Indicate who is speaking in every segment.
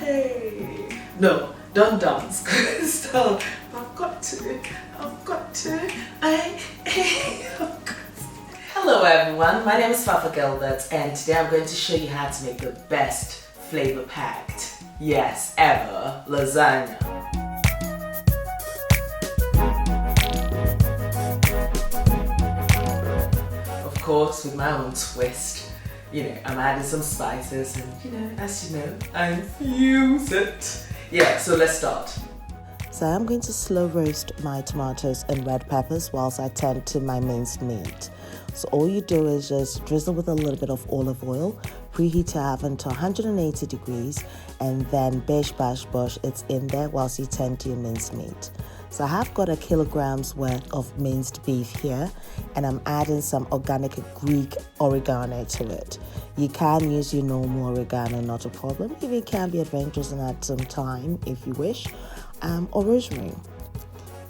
Speaker 1: Hey. No, don't dance. Still, I've got to. Hello everyone, my name is Fafa and today I'm going to show you how to make the best flavor packed, yes, ever, lasagna. Of course, with my own twist. I'm adding some spices and, as you know, I infuse it. Yeah, so let's start.
Speaker 2: So I'm going to slow roast my tomatoes and red peppers whilst I tend to my minced meat. So all you do is just drizzle with a little bit of olive oil, preheat your oven to 180 degrees, and then bash, it's in there whilst you tend to your minced meat. So I have got 1 kilogram's worth of minced beef here, and I'm adding some organic Greek oregano to it. You can use your normal oregano, not a problem. You can be adventurous and add some thyme if you wish, or rosemary.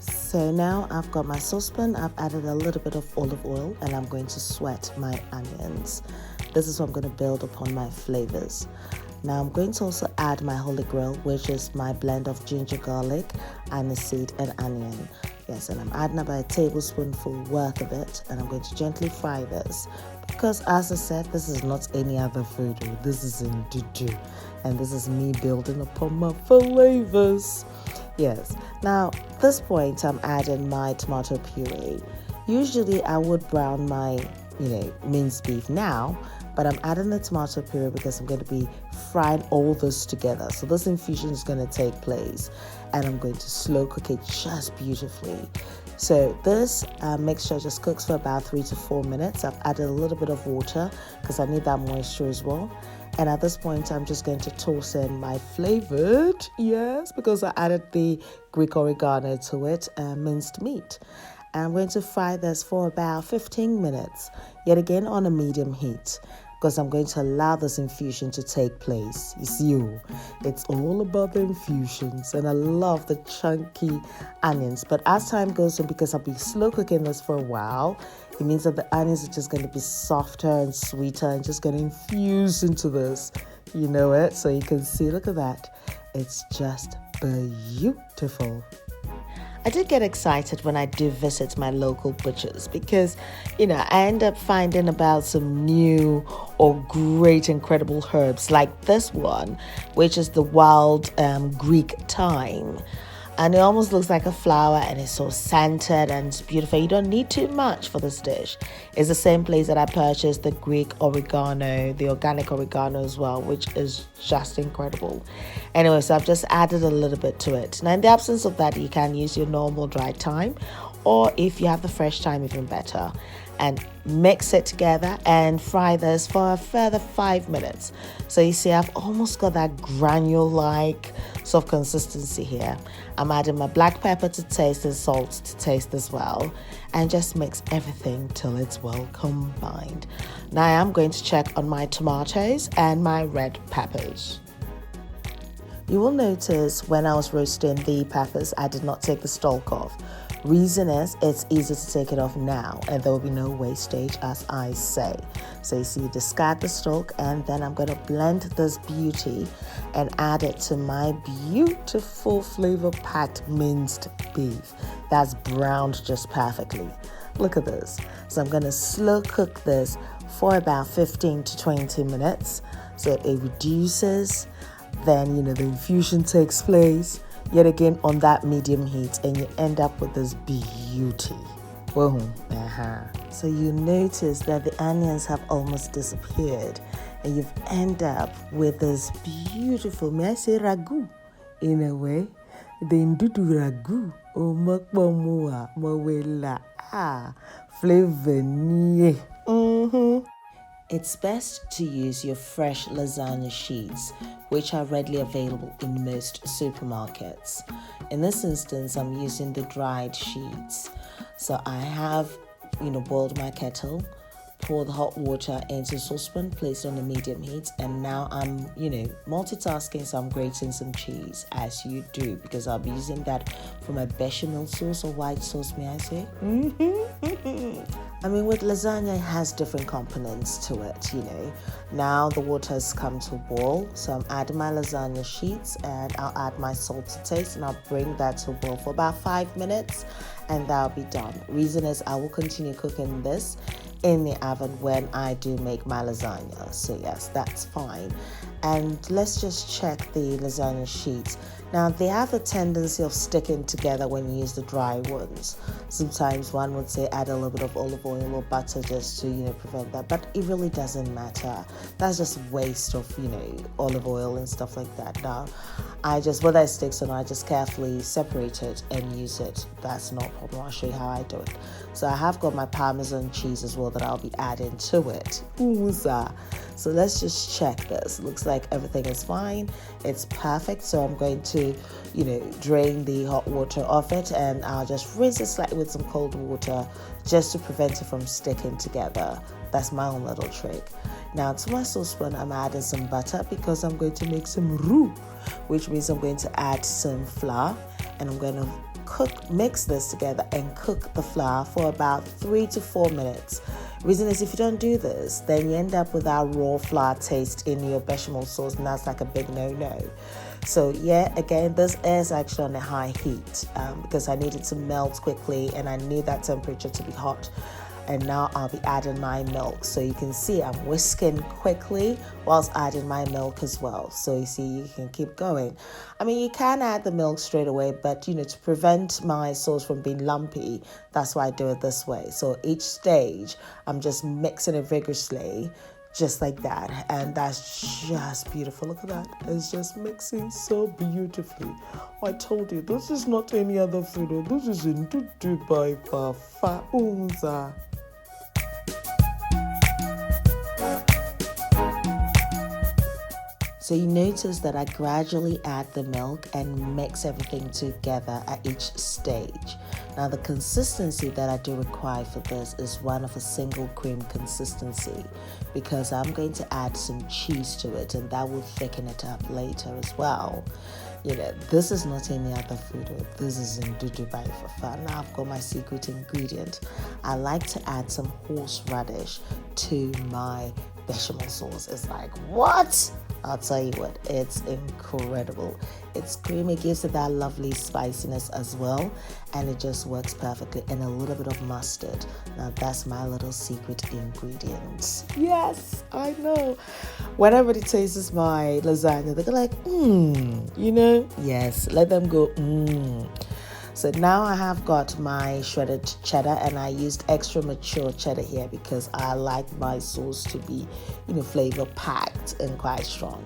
Speaker 2: So now I've got my saucepan, I've added a little bit of olive oil, and I'm going to sweat my onions. This is what I'm going to build upon my flavors. Now I'm going to also add my holy grail, which is my blend of ginger, garlic, aniseed, and onion. Yes, and I'm adding about a tablespoonful worth of it, and I'm going to gently fry this. Because as I said, this is not any other food, this is Ndudu, and this is me building upon my flavors. Yes, now at this point I'm adding my tomato puree. Usually I would brown my, minced beef now, but I'm adding the tomato puree because I'm going to be frying all this together. So this infusion is going to take place, and I'm going to slow cook it just beautifully. So this mixture just cooks for about 3 to 4 minutes. I've added a little bit of water because I need that moisture as well. And at this point, I'm just going to toss in my flavored, yes, because I added the Greek oregano to it, minced meat. And I'm going to fry this for about 15 minutes, yet again on a medium heat, because I'm going to allow this infusion to take place. You see, it's all about the infusions, and I love the chunky onions. But as time goes on, because I'll be slow cooking this for a while, it means that the onions are just going to be softer and sweeter and just going to infuse into this. You know it? So you can see, look at that. It's just beautiful. I did get excited when I do visit my local butchers because, I end up finding about some new or great, incredible herbs like this one, which is the wild Greek thyme. And it almost looks like a flower, and it's so scented and it's beautiful. You don't need too much for this dish. It's the same place that I purchased the Greek oregano, the organic oregano as well, which is just incredible. Anyway, so I've just added a little bit to it. Now, in the absence of that, you can use your normal dried thyme, or if you have the fresh thyme, even better. And mix it together and fry this for a further 5 minutes. So you see, I've almost got that granule-like sort of consistency here. I'm adding my black pepper to taste and salt to taste as well, and just mix everything till it's well combined. Now I am going to check on my tomatoes and my red peppers. You will notice when I was roasting the peppers, I did not take the stalk off. Reason is, it's easy to take it off now, and there will be no wastage, as I say. So you see, discard the stalk, and then I'm going to blend this beauty and add it to my beautiful flavor-packed minced beef that's browned just perfectly. Look at this. So I'm going to slow cook this for about 15 to 20 minutes so it reduces. Then, the infusion takes place. Yet again on that medium heat, and you end up with this beauty. Whoa. So you notice that the onions have almost disappeared, and you've end up with this beautiful, may I say ragu in a way, the Ndudu ragu o makbomua mawela flavor. It's best to use your fresh lasagna sheets, which are readily available in most supermarkets. In this instance, I'm using the dried sheets. So I have, boiled my kettle, poured the hot water into a saucepan, placed on the medium heat, and now I'm, multitasking, so I'm grating some cheese, as you do, because I'll be using that for my bechamel sauce or white sauce, may I say? I mean, with lasagna, it has different components to it, you know. Now the water has come to boil, so I'm adding my lasagna sheets and I'll add my salt to taste and I'll bring that to boil for about 5 minutes and that'll be done. Reason is I will continue cooking this in the oven when I do make my lasagna. So yes, that's fine. And let's just check the lasagna sheets. Now they have a tendency of sticking together when you use the dry ones. Sometimes one would say add a little bit of olive oil or butter just to, prevent that, but it really doesn't matter. That's just waste of, olive oil and stuff like that. Now, whether it sticks or not, I just carefully separate it and use it. That's no problem. I'll show you how I do it. So I have got my Parmesan cheese as well that I'll be adding to it. Ooza. So let's just check this. Looks like everything is fine. It's perfect. So I'm going to, drain the hot water off it and I'll just rinse it slightly with some cold water just to prevent it from sticking together. That's my own little trick. Now to my saucepan, I'm adding some butter because I'm going to make some roux, which means I'm going to add some flour and I'm going to mix this together and cook the flour for about 3 to 4 minutes. Reason is if you don't do this, then you end up with that raw flour taste in your bechamel sauce and that's like a big no-no. So yeah, again, this is actually on a high heat because I need it to melt quickly and I need that temperature to be hot. And now I'll be adding my milk. So you can see I'm whisking quickly whilst adding my milk as well. So you see, you can keep going. I mean, you can add the milk straight away, but to prevent my sauce from being lumpy, that's why I do it this way. So each stage, I'm just mixing it vigorously, just like that. And that's just beautiful. Look at that. It's just mixing so beautifully. I told you, this is not any other food. This is Ndudu by Fafa. So you notice that I gradually add the milk and mix everything together at each stage. Now the consistency that I do require for this is one of a single cream consistency because I'm going to add some cheese to it and that will thicken it up later as well. This is not any other food. This is Ndudu by Fafa. Now I've got my secret ingredient. I like to add some horseradish to my bechamel sauce. It's like, what? I'll tell you what, it's incredible. It's creamy, gives it that lovely spiciness as well, and it just works perfectly. And a little bit of mustard. Now that's my little secret ingredient. Yes, I know. When everybody tastes my lasagna, they're like, Yes, let them go, So now I have got my shredded cheddar and I used extra mature cheddar here because I like my sauce to be, flavor packed and quite strong.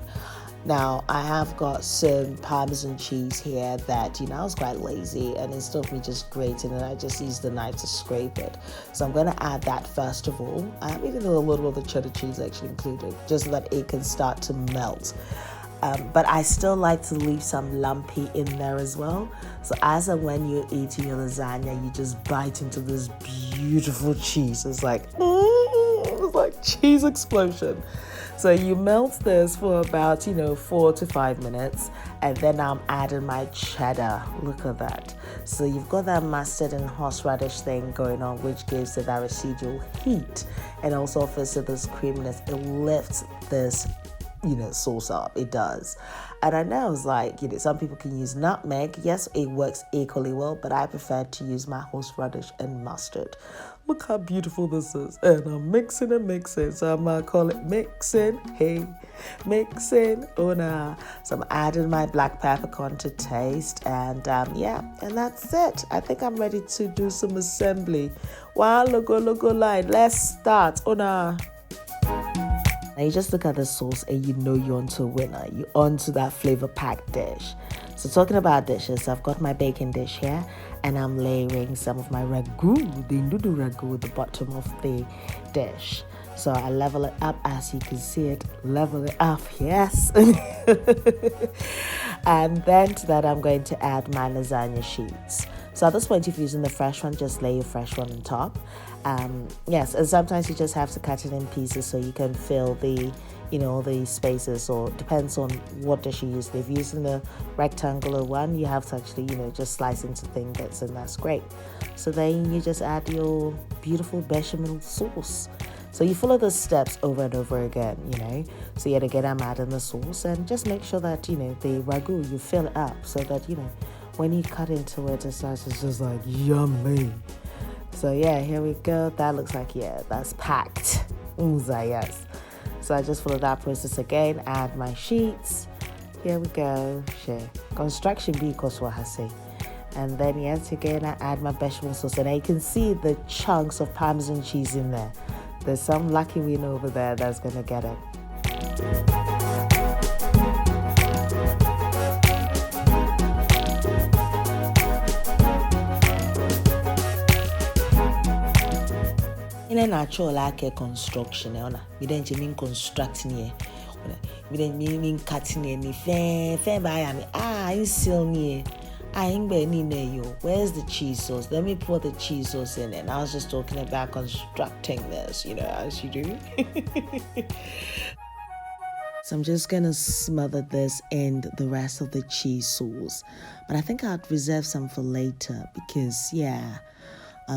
Speaker 2: Now I have got some Parmesan cheese here that, I was quite lazy and instead of me just grating it, I just used the knife to scrape it. So I'm going to add that first of all. I'm even a little bit of the cheddar cheese actually included just so that it can start to melt. But I still like to leave some lumpy in there as well. So as and when you're eating your lasagna, you just bite into this beautiful cheese. It's like cheese explosion. So you melt this for about, 4 to 5 minutes. And then I'm adding my cheddar. Look at that. So you've got that mustard and horseradish thing going on, which gives it that residual heat. And also offers it this creaminess. It lifts this sauce up. It does. And I know it's like, some people can use nutmeg. Yes, it works equally well, but I prefer to use my horseradish and mustard. Look how beautiful this is. And I'm mixing and mixing. So I'm going to call it mixing. Hey, mixing. Oh, nah. So I'm adding my black peppercorn to taste. And and that's it. I think I'm ready to do some assembly. Wow, logo line. Let's start. Oh, nah. Now you just look at the sauce and you're onto a winner. You're onto that flavor packed dish. So talking about dishes, I've got my baking dish here and I'm layering some of my ragu, the Ndudu ragu at the bottom of the dish. So I level it up as you can see it. Level it up, yes. And then to that I'm going to add my lasagna sheets. So at this point, if you're using the fresh one, just lay your fresh one on top. Yes, and sometimes you just have to cut it in pieces so you can feel the, all the spaces, or depends on what dish you use. If you're using the rectangular one, you have to actually, just slice into thin bits, and that's great. So then you just add your beautiful bechamel sauce. So you follow the steps over and over again, So yet again, I'm adding the sauce, and just make sure that, the ragu, you fill it up so that, when you cut into it, it's just like yummy. So yeah, here we go. That looks like, that's packed. Unza, yes. So I just follow that process again, add my sheets. Here we go. Share. Construction B Koswahase. And then yet again, I add my bechamel sauce. And you can see the chunks of Parmesan cheese in there. There's some lucky win over there that's going to get it. In a natural like construction, we don't mean constructing here. We don't mean cutting any fair by me. I'm still near. I ain't been you. Where's the cheese sauce? Let me pour the cheese sauce in. And I was just talking about constructing this, as you do. So I'm just going to smother this and the rest of the cheese sauce. But I think I'd reserve some for later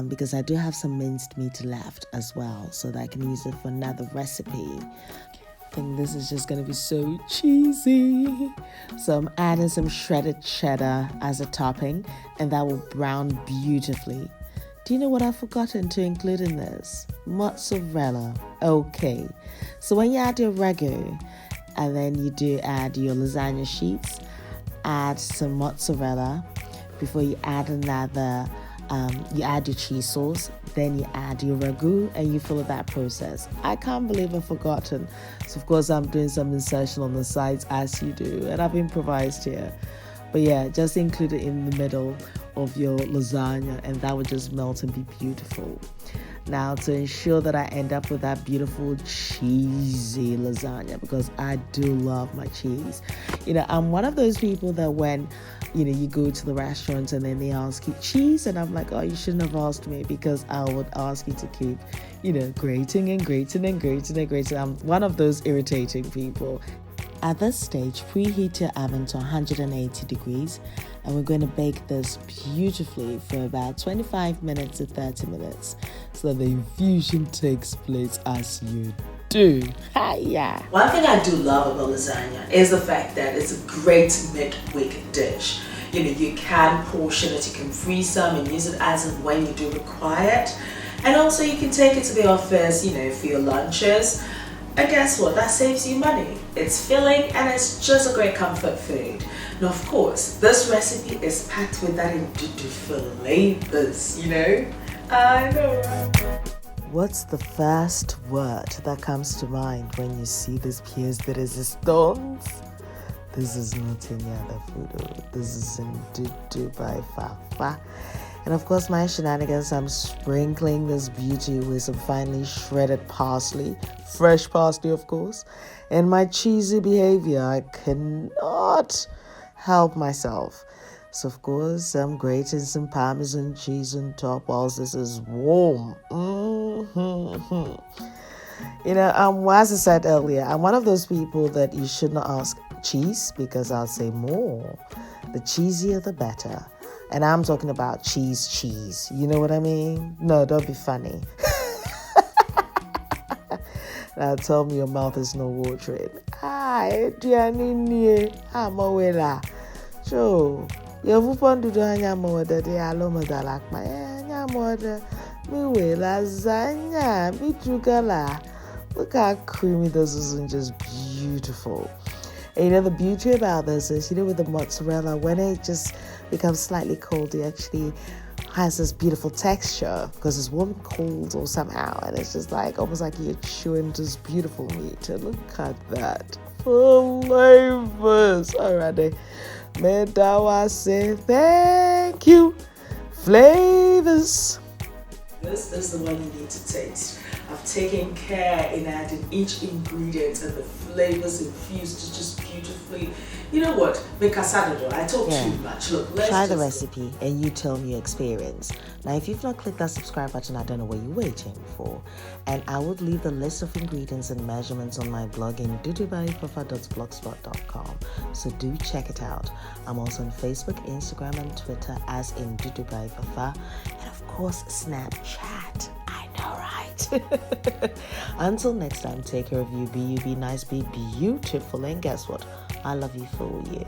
Speaker 2: because I do have some minced meat left as well, so that I can use it for another recipe. I think this is just going to be so cheesy. So I'm adding some shredded cheddar as a topping, and that will brown beautifully. Do you know what I've forgotten to include in this? Mozzarella. Okay. So when you add your ragu, and then you do add your lasagna sheets, add some mozzarella before you add another. You add your cheese sauce, then you add your ragu, and you follow that process. I can't believe I've forgotten. So of course I'm doing some insertion on the sides as you do, and I've improvised here. But yeah, just include it in the middle of your lasagna, and that would just melt and be beautiful. Now, to ensure that I end up with that beautiful cheesy lasagna, because I do love my cheese. I'm one of those people that when, you go to the restaurant and then they ask you cheese, and I'm like, oh, you shouldn't have asked me, because I would ask you to keep, grating and grating and grating and grating. I'm one of those irritating people. At this stage, preheat your oven to 180 degrees, and we're going to bake this beautifully for about 25 minutes to 30 minutes so that the infusion takes place as you do. Hiya!
Speaker 1: One thing I do love about lasagna is the fact that it's a great midweek dish. You can portion it, you can freeze some and use it as and when you do require it. And also you can take it to the office, for your lunches. And guess what? That saves you money. It's filling and it's just a great comfort food. Now, of course, this recipe is packed with that Ndudu flavors, I know, right?
Speaker 2: What's the first word that comes to mind when you see this pièce de résistance? This is not any other food. This is Ndudu by Fafa. And of course, my shenanigans, I'm sprinkling this beauty with some finely shredded parsley, fresh parsley, of course. And my cheesy behavior, I cannot help myself. So, of course, I'm grating some Parmesan cheese on top whilst this is warm. As I said earlier, I'm one of those people that you should not ask cheese, because I'll say more. The cheesier, the better. And I'm talking about cheese. You know what I mean? No, don't be funny. Now tell me your mouth is not watering. So, you fun to do Nyamoda, the Alomada like my Nyamoda, me lasagna, me jugala. Look how creamy this is, and just beautiful. And the beauty about this is, with the mozzarella, when it just becomes slightly cold, it actually has this beautiful texture because it's warm and cold or somehow, and it's just like almost like you're chewing this beautiful meat. And look at that flavors. Alrighty, Medawa say thank you, flavors.
Speaker 1: This is the one you need to taste. I've taken care in adding each ingredient and the flavors infused to just beautifully. You know what? Make asado. I talk too much. Look, let's
Speaker 2: try the
Speaker 1: just
Speaker 2: recipe and you tell me your experience. Now, if you've not clicked that subscribe button, I don't know what you're waiting for. And I would leave the list of ingredients and measurements on my blog in ndudubyfafa.blogspot.com. So do check it out. I'm also on Facebook, Instagram, and Twitter as Ndudu by Fafa, and of course Snapchat. I know, right? Until next time, take care of you. Be nice, be beautiful, and guess what? I love you for you.